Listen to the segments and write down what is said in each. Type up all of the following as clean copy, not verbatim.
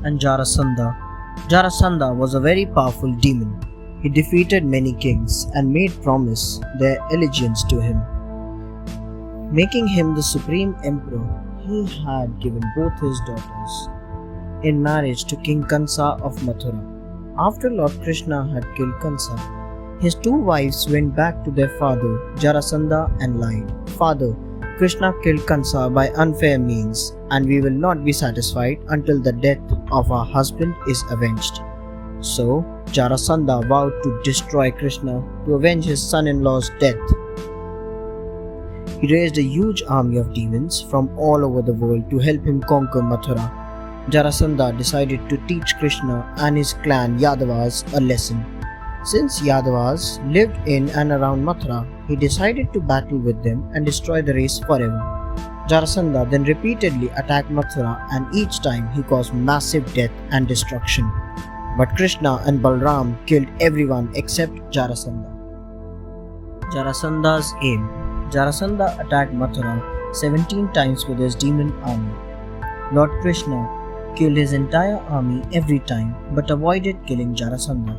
and Jarasandha. Jarasandha was a very powerful demon. He defeated many kings and made promise their allegiance to him. Making him the supreme emperor, he had given both his daughters in marriage to King Kansa of Mathura. After Lord Krishna had killed Kansa, his two wives went back to their father Jarasandha and lied, "Father, Krishna killed Kansa by unfair means, and we will not be satisfied until the death of our husband is avenged." So, Jarasandha vowed to destroy Krishna to avenge his son-in-law's death. He raised a huge army of demons from all over the world to help him conquer Mathura. Jarasandha decided to teach Krishna and his clan Yadavas a lesson. Since Yadavas lived in and around Mathura, he decided to battle with them and destroy the race forever. Jarasandha then repeatedly attacked Mathura, and each time he caused massive death and destruction. But Krishna and Balram killed everyone except Jarasandha. Jarasandha's aim. Jarasandha attacked Mathura 17 times with his demon army. Lord Krishna killed his entire army every time but avoided killing Jarasandha.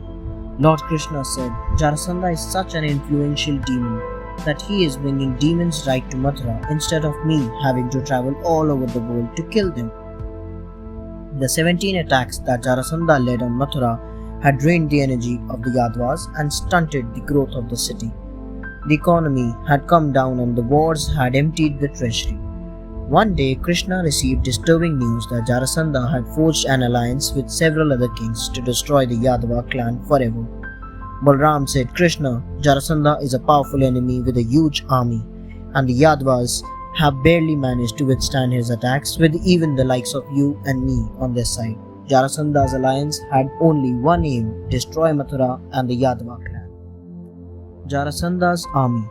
Lord Krishna said, "Jarasandha is such an influential demon that he is bringing demons right to Mathura instead of me having to travel all over the world to kill them." The 17 attacks that Jarasandha led on Mathura had drained the energy of the Yadavas and stunted the growth of the city. The economy had come down and the wars had emptied the treasury. One day, Krishna received disturbing news that Jarasandha had forged an alliance with several other kings to destroy the Yadava clan forever. Balram said, "Krishna, Jarasandha is a powerful enemy with a huge army, and the Yadavas have barely managed to withstand his attacks with even the likes of you and me on their side." Jarasandha's alliance had only one aim: destroy Mathura and the Yadava clan. Jarasandha's army.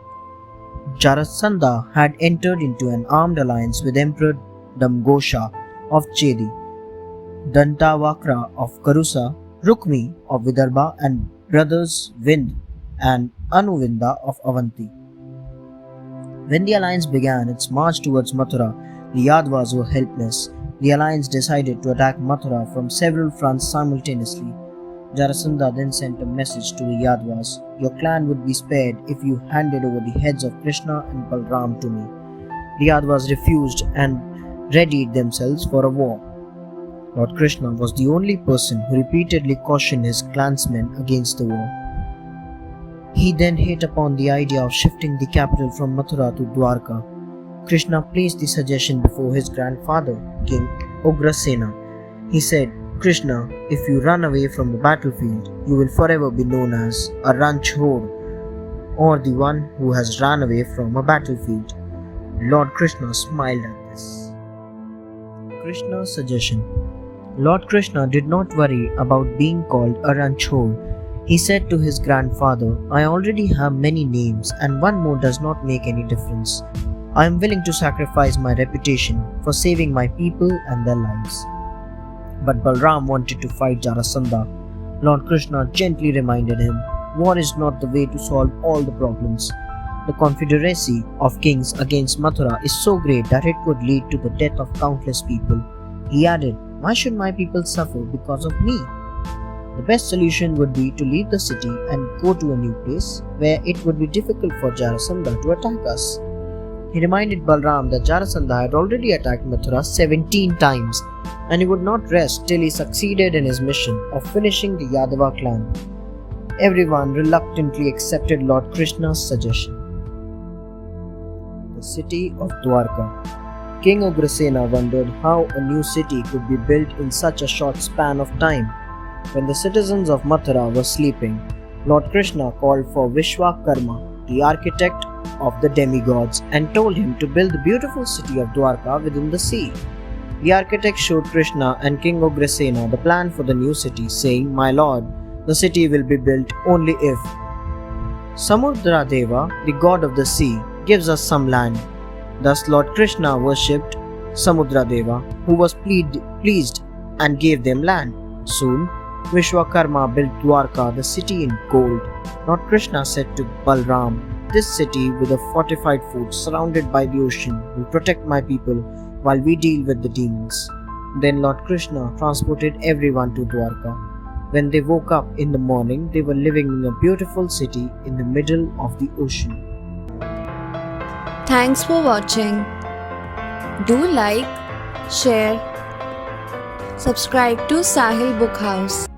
Jarasandha had entered into an armed alliance with Emperor Damghosha of Chedi, Dantavakra of Karusa, Rukmi of Vidarbha, and brothers Vind and Anuvinda of Avanti. When the alliance began its march towards Mathura, the Yadavas were helpless. The alliance decided to attack Mathura from several fronts simultaneously. Jarasandha then sent a message to the Yadavas: "Your clan would be spared if you handed over the heads of Krishna and Balram to me." The Yadavas refused and readied themselves for a war. Lord Krishna was the only person who repeatedly cautioned his clansmen against the war. He then hit upon the idea of shifting the capital from Mathura to Dwarka. Krishna placed the suggestion before his grandfather, King Ugrasena. He said, "Krishna, if you run away from the battlefield, you will forever be known as a ranchhor, or the one who has run away from a battlefield." Lord Krishna smiled at this. Krishna's suggestion. Lord Krishna did not worry about being called a ranchhor. He said to his grandfather, "I already have many names, and one more does not make any difference. I am willing to sacrifice my reputation for saving my people and their lives." But Balram wanted to fight Jarasandha. Lord Krishna gently reminded him, "War is not the way to solve all the problems. The confederacy of kings against Mathura is so great that it could lead to the death of countless people." He added, "Why should my people suffer because of me? The best solution would be to leave the city and go to a new place where it would be difficult for Jarasandha to attack us." He reminded Balram that Jarasandha had already attacked Mathura 17 times, and he would not rest till he succeeded in his mission of finishing the Yadava clan. Everyone reluctantly accepted Lord Krishna's suggestion. The city of Dwarka. King Ugrasena wondered how a new city could be built in such a short span of time. When the citizens of Mathura were sleeping, Lord Krishna called for Vishwakarma, the architect of the demigods, and told him to build the beautiful city of Dwarka within the sea. The architect showed Krishna and King Ugrasena the plan for the new city, saying, "My lord, the city will be built only if Samudradeva, the god of the sea, gives us some land." Thus Lord Krishna worshipped Samudradeva, who was pleased and gave them land. Soon, Vishwakarma built Dwarka, the city, in gold. Lord Krishna said to Balram, "This city with a fortified fort surrounded by the ocean will protect my people while we deal with the demons." Then Lord Krishna transported everyone to Dwarka. When they woke up in the morning, they were living in a beautiful city in the middle of the ocean. Thanks for watching. Do like, share, subscribe to Sahil Book House.